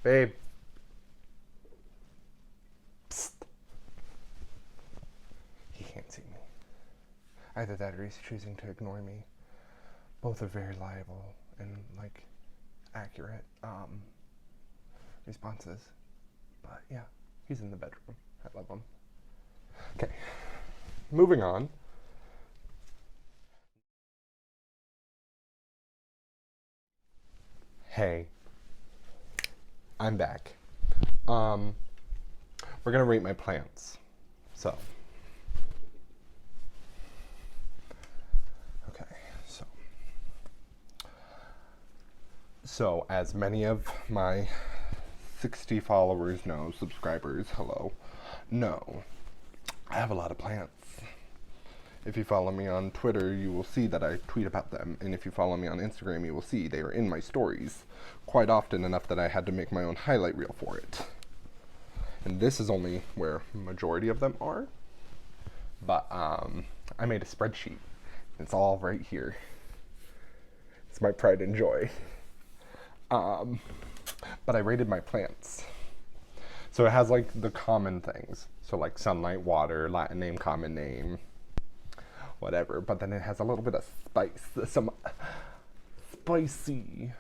Babe. Psst. He can't see me. Either that or he's choosing to ignore me. Both are very liable and, like, accurate responses. But, yeah, he's in the bedroom. I love him. Okay, moving on. Hey, I'm back. We're gonna rate my plants. Okay, so as many of my 60 followers know, subscribers, hello, know, I have a lot of plants. If you follow me on Twitter, you will see that I tweet about them. And if you follow me on Instagram, you will see they are in my stories quite often, enough that I had to make my own highlight reel for it. And this is only where majority of them are. But I made a spreadsheet. It's all right here. It's my pride and joy. But I rated my plants. So it has like the common things. So like sunlight, water, Latin name, common name, whatever. But then it has a little bit of spice, some spicy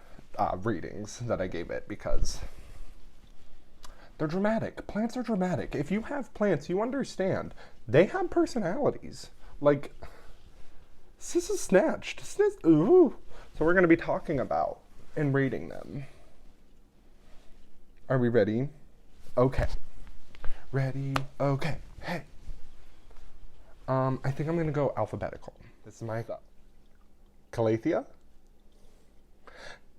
ratings that I gave it because they're dramatic. Plants are dramatic. If you have plants, you understand. They have personalities. Like, this is snatched. Ooh. So we're going to be talking about and rating them. Are we ready? Okay. Ready? Okay. Hey. I think I'm going to go alphabetical. This is my Calathea.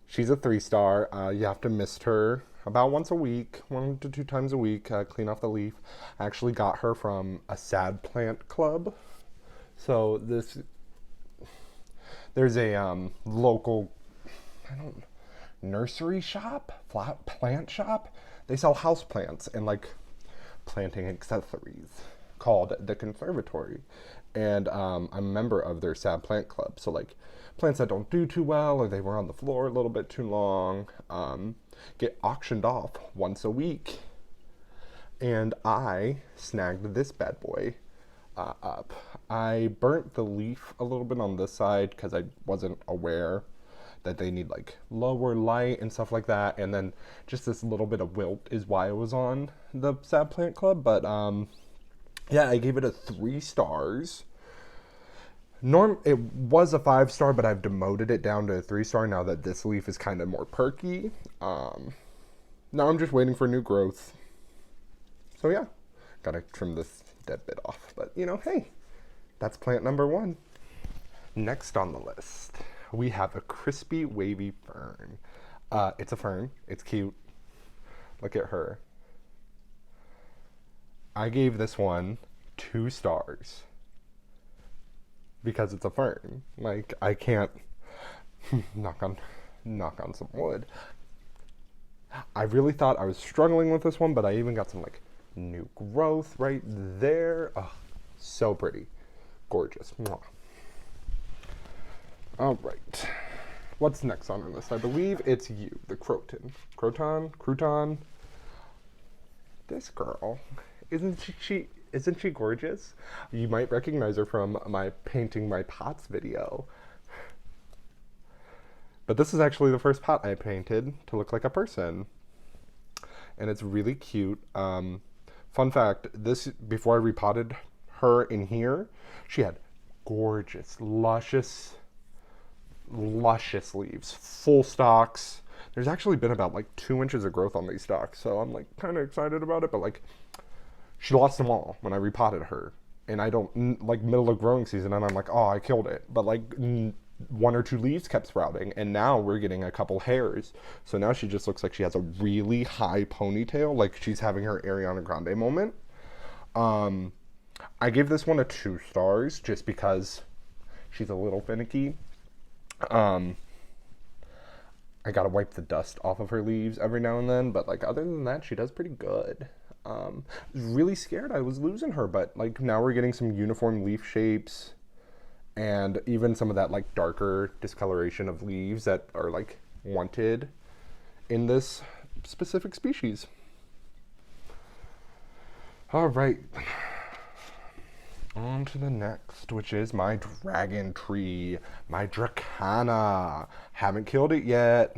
She's a 3-star. You have to mist her about once a week, 1 to 2 times a week, clean off the leaf. I actually got her from a sad plant club. So there's a local, nursery shop, plant shop. They sell house plants and like planting accessories called the Conservatory. And I'm a member of their sad plant club. So like plants that don't do too well or they were on the floor a little bit too long get auctioned off once a week. And I snagged this bad boy up. I burnt the leaf a little bit on this side because I wasn't aware that they need like lower light and stuff like that. And then just this little bit of wilt is why it was on the sad plant club. But yeah, I gave it a 3 stars. It was a 5-star, but I've demoted it down to a 3-star now that this leaf is kind of more perky. Now I'm just waiting for new growth. So yeah, gotta trim this dead bit off. But you know, hey, that's plant number 1. Next on the list, we have a crispy wavy fern. It's a fern. It's cute. Look at her. I gave this one 2 stars because it's a fern. Like, I can't knock on some wood. I really thought I was struggling with this one, but I even got some like new growth right there. Oh, so pretty. Gorgeous. Mwah. All right. What's next on our list? I believe it's you, the Crouton. This girl, isn't she gorgeous? You might recognize her from my painting my pots video. But this is actually the first pot I painted to look like a person. And it's really cute. Fun fact, before I repotted her in here, she had gorgeous, luscious leaves, full stalks. There's actually been about like 2 inches of growth on these stalks, so I'm like kind of excited about it, but like she lost them all when I repotted her. And I don't, like middle of growing season, and I'm like, oh, I killed it. But like 1 or 2 leaves kept sprouting, and now we're getting a couple hairs. So now she just looks like she has a really high ponytail, like she's having her Ariana Grande moment. I gave this one a 2 stars just because she's a little finicky. I gotta wipe the dust off of her leaves every now and then, but like other than that, she does pretty good. I was really scared I was losing her, but like now we're getting some uniform leaf shapes and even some of that like darker discoloration of leaves that are like wanted in this specific species. All right. On to the next, which is my dragon tree, my Dracaena. Haven't killed it yet.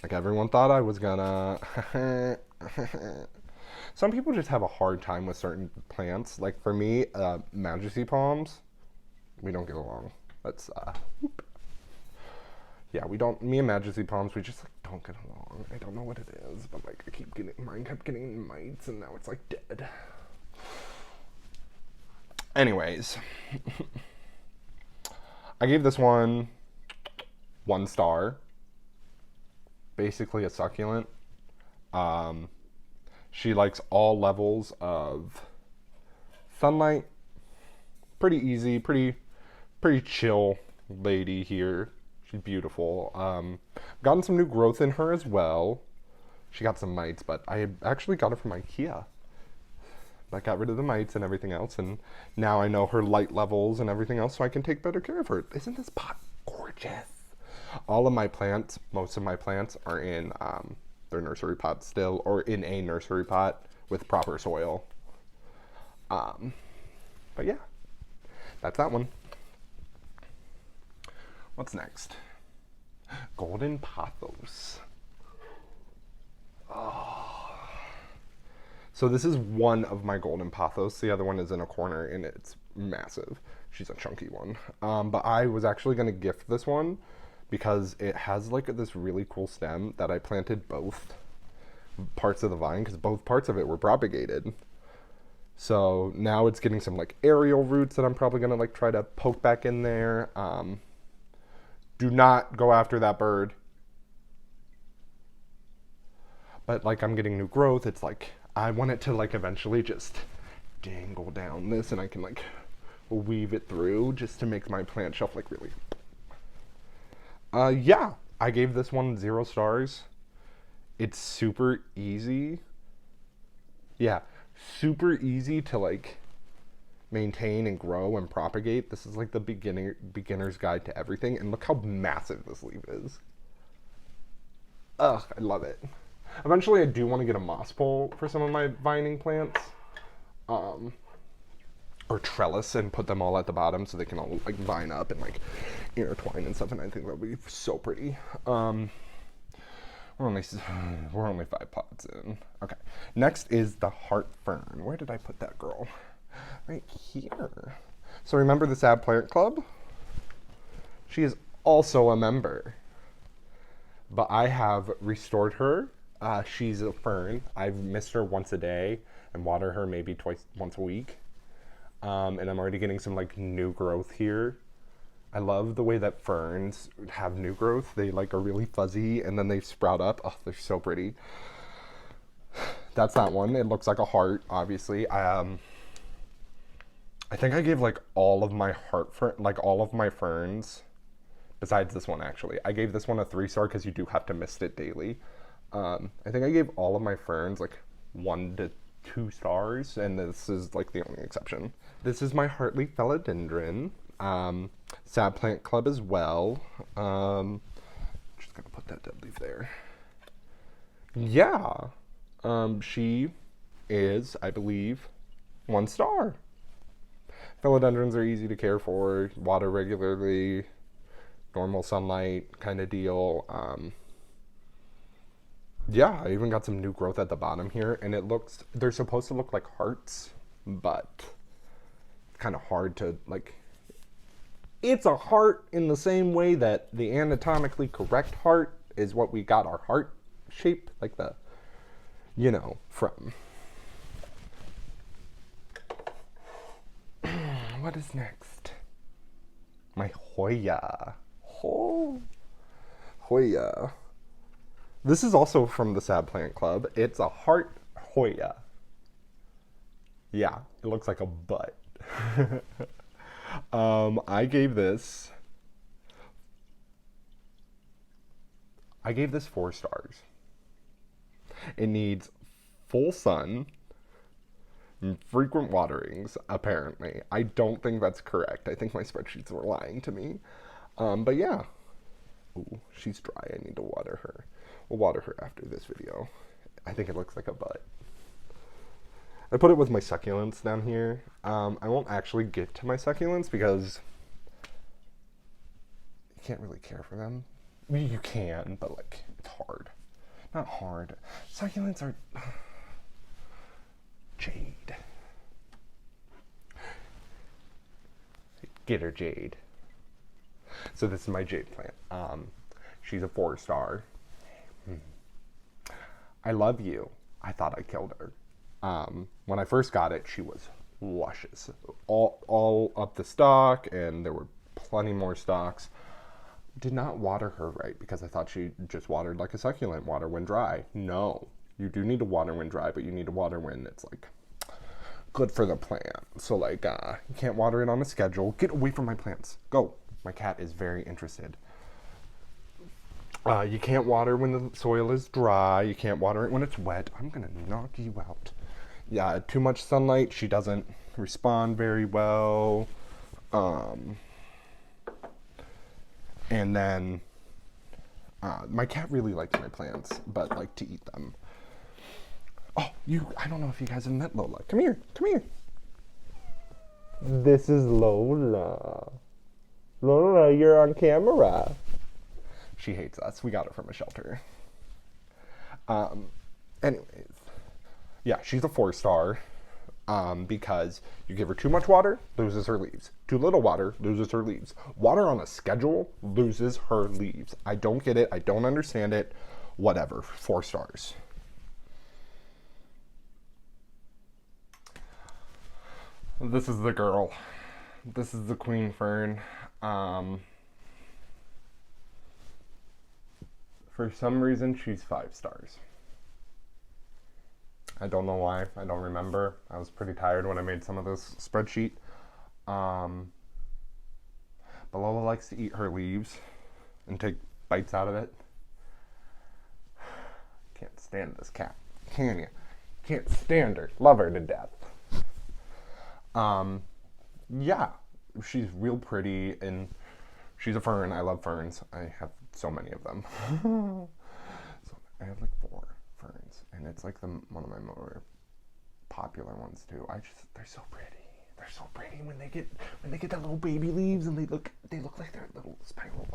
Like everyone thought I was gonna. Some people just have a hard time with certain plants. Like for me, Majesty Palms, we don't get along. Let's, yeah, we don't, me and Majesty Palms, we just like don't get along. I don't know what it is, but like I keep getting, mine kept getting mites and now it's like dead. Anyways, I gave this one 1 star. Basically a succulent. She likes all levels of sunlight. Pretty easy, pretty chill lady here. She's beautiful. Gotten some new growth in her as well. She got some mites, but I actually got her from IKEA. I got rid of the mites and everything else, and now I know her light levels and everything else, so I can take better care of her. Isn't this pot gorgeous? All of my plants, most of my plants, are in their nursery pot still, or in a nursery pot with proper soil. But yeah, that's that one. What's next? Golden Pathos. Oh. So this is one of my Golden Pathos. The other one is in a corner and it's massive. She's a chunky one. But I was actually going to gift this one because it has like this really cool stem that I planted both parts of the vine because both parts of it were propagated. So now it's getting some like aerial roots that I'm probably going to like try to poke back in there. Do not go after that bird. But like I'm getting new growth. It's like I want it to like eventually just dangle down this and I can like weave it through just to make my plant shelf like really. Yeah, I gave this one 0 stars. It's super easy. Yeah, super easy to like maintain and grow and propagate. This is like the beginner's guide to everything. And look how massive this leaf is. Ugh, I love it. Eventually I do want to get a moss pole for some of my vining plants. Or trellis and put them all at the bottom so they can all like vine up and like intertwine and stuff, and I think that would be so pretty. We're only 5 pots in. Okay, next is the heart fern. Where did I put that girl? Right here. So remember the Sad Plant Club? She is also a member, but I have restored her. She's a fern. I've missed her once a day and water her maybe once a week. And I'm already getting some like new growth here. I love the way that ferns have new growth. They like are really fuzzy and then they sprout up. Oh, they're so pretty. That's that one. It looks like a heart, obviously. I think I gave like all of my all of my ferns, besides this one actually. I gave this one a 3 star because you do have to mist it daily. I think I gave all of my ferns like 1 to 2 stars, and this is like the only exception. This is my heartleaf Philodendron. Sad Plant Club as well. Just gonna put that dead leaf there. Yeah. She is, I believe, 1 star. Philodendrons are easy to care for, water regularly, normal sunlight kind of deal. Yeah, I even got some new growth at the bottom here, and they're supposed to look like hearts, but it's kind of hard to, like, it's a heart in the same way that the anatomically correct heart is what we got our heart shape, like from. What is next? My Hoya. Hoya. This is also from the Sad Plant Club. It's a heart Hoya. Yeah, it looks like a butt. I gave this 4 stars. It needs full sun and frequent waterings, apparently. I don't think that's correct. I think my spreadsheets were lying to me. But yeah. Ooh, she's dry. I need to water her. We'll water her after this video. I think it looks like a butt. I put it with my succulents down here. I won't actually get to my succulents because you can't really care for them. You can, but like, it's hard. Not hard. Succulents are... Jade. Get her, Jade. So this is my jade plant. She's a 4-star. I love you. I thought I killed her. When I first got it, she was luscious. All up the stalk, and there were plenty more stalks. Did not water her right because I thought she just watered like a succulent, water when dry. No, you do need to water when dry, but you need to water when it's like good for the plant. So like, you can't water it on a schedule. Get away from my plants. Go. My cat is very interested. You can't water when the soil is dry. You can't water it when it's wet. I'm gonna knock you out. Yeah, too much sunlight. She doesn't respond very well. And then my cat really likes my plants, but like to eat them. Oh, I don't know if you guys have met Lola. Come here, come here. This is Lola. Lola, you're on camera. She hates us. We got her from a shelter. Anyways, yeah, she's a 4-star. Because you give her too much water, loses her leaves. Too little water, loses her leaves. Water on a schedule, loses her leaves. I don't get it. I don't understand it. Whatever. 4 stars. This is the girl. This is the Queen Fern. For some reason, she's 5 stars. I don't know why. I don't remember. I was pretty tired when I made some of this spreadsheet. But Lola likes to eat her leaves and take bites out of it. Can't stand this cat, can you? Can't stand her. Love her to death. Yeah, she's real pretty, and she's a fern. I love ferns. I have so many of them. So I have like 4 ferns, and it's like one of my more popular ones too. They're so pretty. They're so pretty when they get the little baby leaves, and they look like they're little spiral.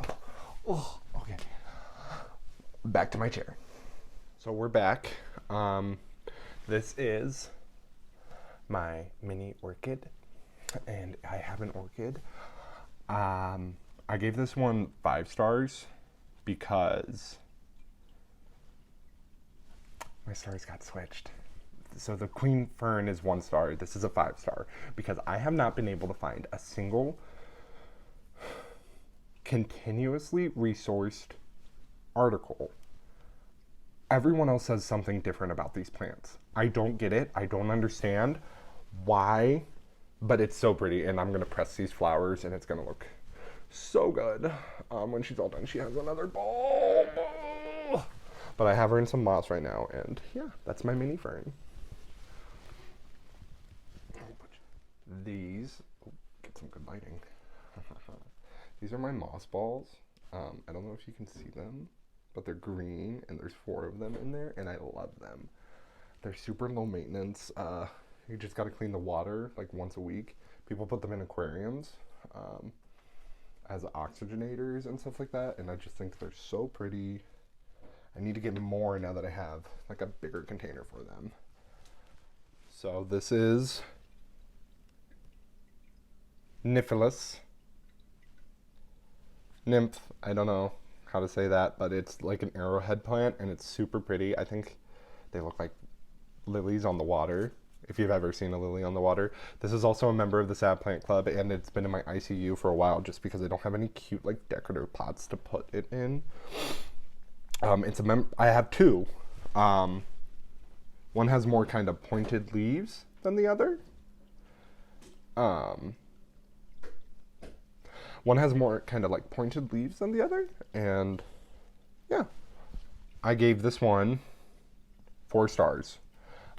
Oh, okay. Back to my chair. So we're back. This is my mini orchid, and I have an orchid. I gave this one 5 stars because my stars got switched. So the Queen Fern is 1 star. This is a 5 star because I have not been able to find a single continuously resourced article. Everyone else says something different about these plants. I don't get it. I don't understand why, but it's so pretty, and I'm going to press these flowers, and it's going to look so good. When she's all done, she has another bulb. But I have her in some moss right now, and yeah, that's my mini fern. These, get some good lighting. These are my moss balls. I don't know if you can see them, but they're green, and there's 4 of them in there, and I love them. They're super low maintenance. You just got to clean the water like once a week. People put them in aquariums as oxygenators and stuff like that, and I just think they're so pretty. I need to get more now that I have like a bigger container for them. So this is Nymph. I don't know how to say that, but it's like an arrowhead plant, and it's super pretty. I think they look like lilies on the water, if you've ever seen a lily on the water. This is also a member of the Sad Plant Club, and it's been in my ICU for a while just because I don't have any cute like decorative pots to put it in. I have 2. One has more kind of pointed leaves than the other. One has more kind of like pointed leaves than the other, and yeah, I gave this one 4 stars.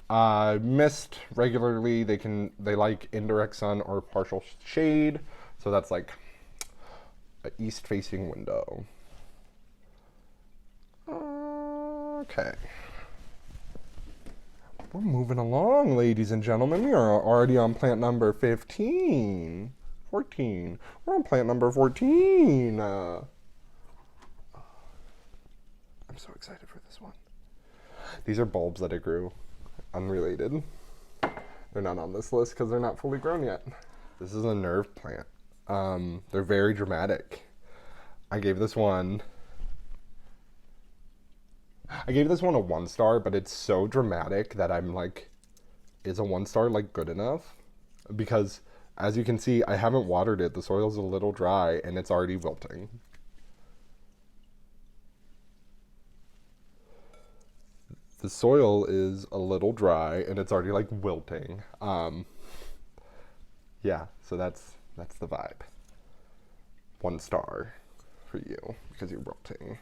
Mist regularly. They like indirect sun or partial shade, so that's like an east-facing window. Okay. We're moving along, ladies and gentlemen. We are already on plant number 15. 14. We're on plant number 14. I'm so excited for this one. These are bulbs that I grew, unrelated. They're not on this list because they're not fully grown yet. This is a Nymph plant. They're very dramatic. I gave this one a 1-star, but it's so dramatic that I'm like, is a 1-star like good enough? Because as you can see, I haven't watered it. The soil's a little dry and it's already wilting. The soil is a little dry and it's already like wilting. Yeah, so that's the vibe. 1 star for you because you're wilting.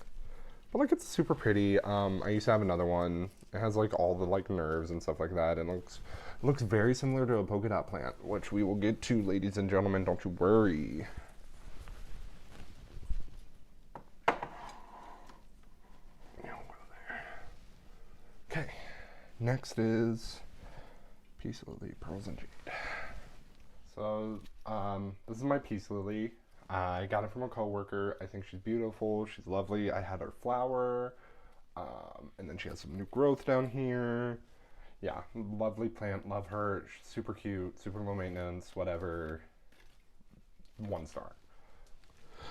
But like, it's super pretty. I used to have another one. It has like all the like nerves and stuff like that, and looks very similar to a polka dot plant, which we will get to, ladies and gentlemen. Don't you worry. Okay, next is Peace Lily, Pearls and Jade. So this is my Peace Lily. I got it from a coworker. I think she's beautiful. She's lovely. I had her flower, and then she has some new growth down here. Yeah, lovely plant. Love her. She's super cute, super low maintenance, whatever. 1 star.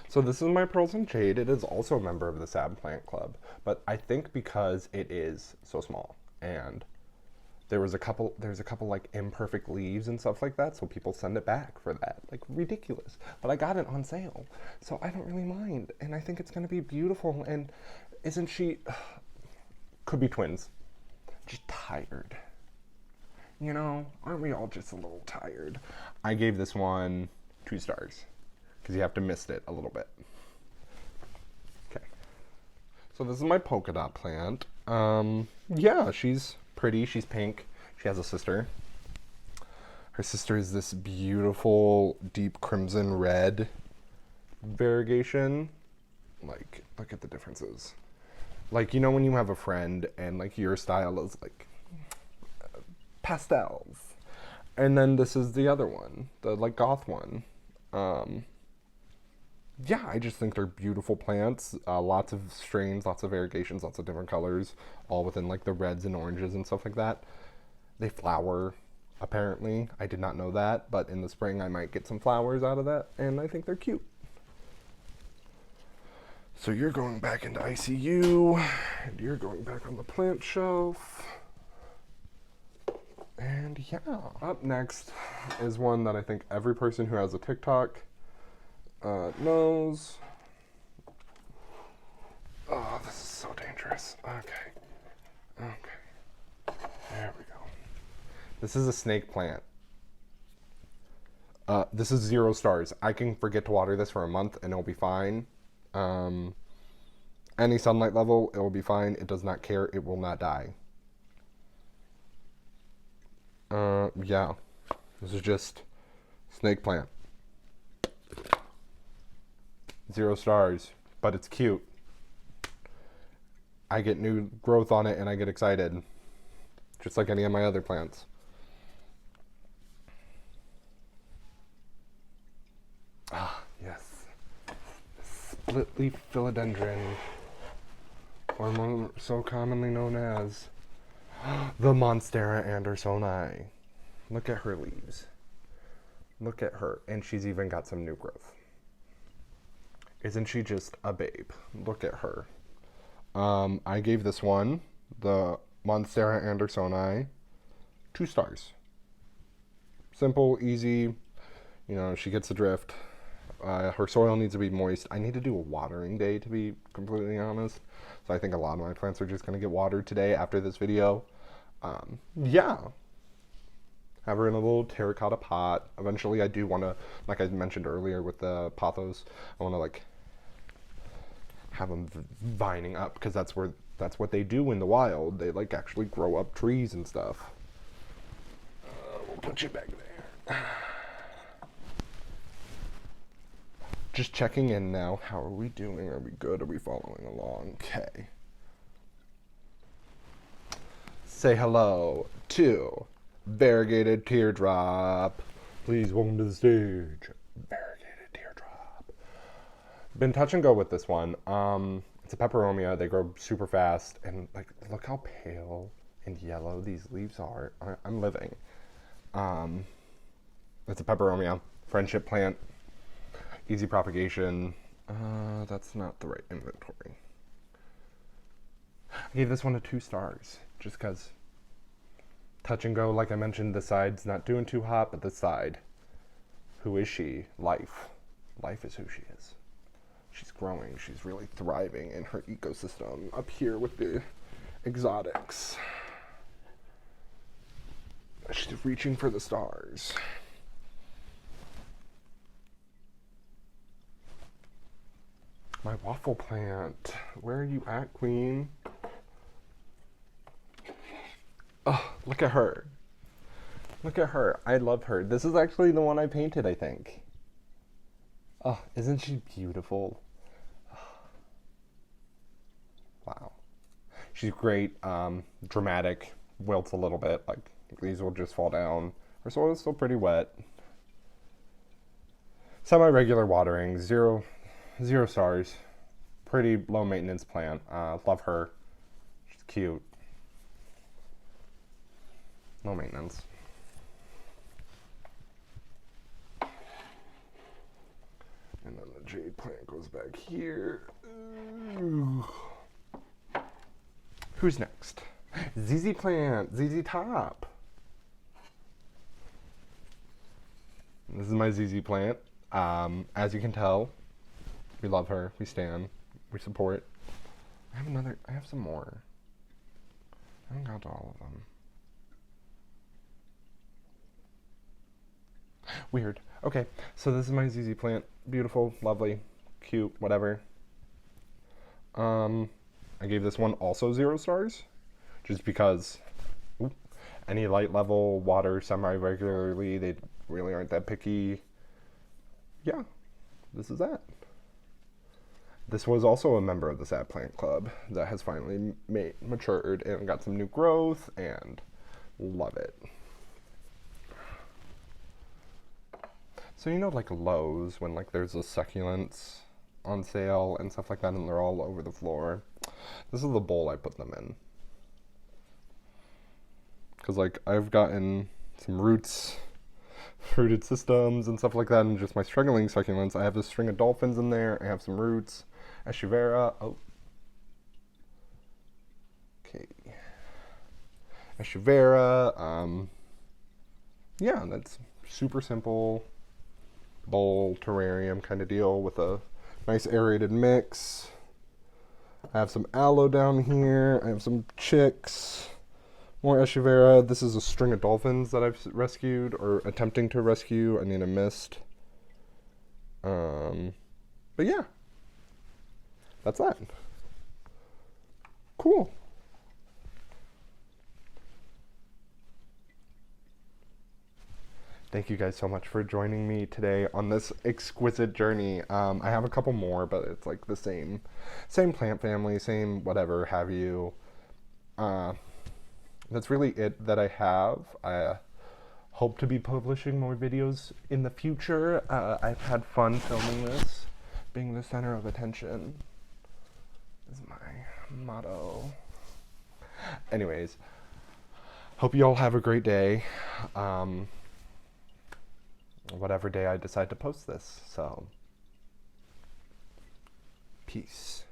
So this is my Pearls and Jade. It is also a member of the Sad Plant Club, but I think because it is so small and there's a couple like imperfect leaves and stuff like that, so people send it back for that. Like, ridiculous. But I got it on sale, so I don't really mind, and I think it's gonna be beautiful. And isn't she, could be twins, just tired. You know, aren't we all just a little tired? I gave this one 2 stars because you have to mist it a little bit. Okay. So this is my polka dot plant. Yeah, she's pretty. She's pink. She has a sister. Her sister is this beautiful deep crimson red variegation. Like, look at the differences. Like, you know when you have a friend and like your style is like pastels, and then this is the other one, the like goth one. Yeah, I just think they're beautiful plants. Lots of strains, lots of variegations, lots of different colors, all within like the reds and oranges and stuff like that. They flower, apparently. I did not know that, but in the spring I might get some flowers out of that, and I think they're cute. So you're going back into ICU, and you're going back on the plant shelf. And yeah, up next is one that I think every person who has a TikTok knows. Oh, this is so dangerous. Okay. There we go. This is a snake plant. This is 0 stars. I can forget to water this for a month and it'll be fine. Any sunlight level, it will be fine. It does not care. It will not die. Yeah. This is just snake plant. 0 stars, but it's cute. I get new growth on it and I get excited, just like any of my other plants. Ah, yes. Split leaf philodendron, or more so commonly known as the Monstera Andersoni. Look at her leaves. Look at her, and she's even got some new growth. Isn't she just a babe? Look at her. I gave this one, the Monstera Andersoni, 2 stars. Simple, easy, you know, she gets the drift. Her soil needs to be moist. I need to do a watering day, to be completely honest. So I think a lot of my plants are just going to get watered today after this video. Yeah. Have her in a little terracotta pot. Eventually I do want to, like I mentioned earlier with the pathos, I want to like have them vining up, because that's what they do in the wild. They like actually grow up trees and stuff. We'll put you back there. Just checking in now. How are we doing? Are we good? Are we following along? Okay. say hello to Variegated Teardrop. Please welcome to the stage, Variegated Teardrop. Been touch and go with this one. It's a peperomia. They grow super fast, and like, look how pale and yellow these leaves are. I'm living. It's a peperomia, friendship plant, easy propagation. That's not the right inventory. I gave this one a 2 stars, just because touch and go, like I mentioned, the side's not doing too hot, but the side, who is she? Life. Life is who she is. She's growing. She's really thriving in her ecosystem up here with the exotics. She's reaching for the stars. My waffle plant. Where are you at, queen? Oh, look at her. Look at her. I love her. This is actually the one I painted, I think. Oh, isn't she beautiful? Wow. She's great. Dramatic. Wilts a little bit. Like, these will just fall down. Her soil is still pretty wet. Semi-regular watering. Zero stars. Pretty low maintenance plant. Love her. She's cute. Low maintenance. And then the jade plant goes back here. Ooh. Who's next? ZZ plant. ZZ top. This is my ZZ plant. As you can tell, we love her. We stan. We support. I have some more. I haven't got to all of them. Weird. Okay, so this is my ZZ plant. Beautiful, lovely, cute, whatever. I gave this one also 0 stars, just because any light level water semi-regularly, they really aren't that picky. Yeah, this is that. This was also a member of the Sad Plant Club that has finally matured and got some new growth, and love it. So you know, like Lowe's, when like there's the succulents on sale and stuff like that, and they're all over the floor. This is the bowl I put them in. Because like I've gotten some rooted systems and stuff like that, and just my struggling succulents. I have this string of dolphins in there. I have some roots, eschevera. Oh, okay, eschevera. Yeah, that's super simple bowl terrarium kind of deal with a nice aerated mix. I have some aloe down here. I have some chicks. More eschevera. This is a string of dolphins that I've rescued or attempting to rescue. I need a mist. But yeah, that's that. Cool. Thank you guys so much for joining me today on this exquisite journey. I have a couple more, but it's like the same plant family, same whatever have you. That's really it that I have. I hope to be publishing more videos in the future. I've had fun filming this. Being the center of attention is my motto. Anyways, hope you all have a great day. Whatever day I decide to post this. So, peace.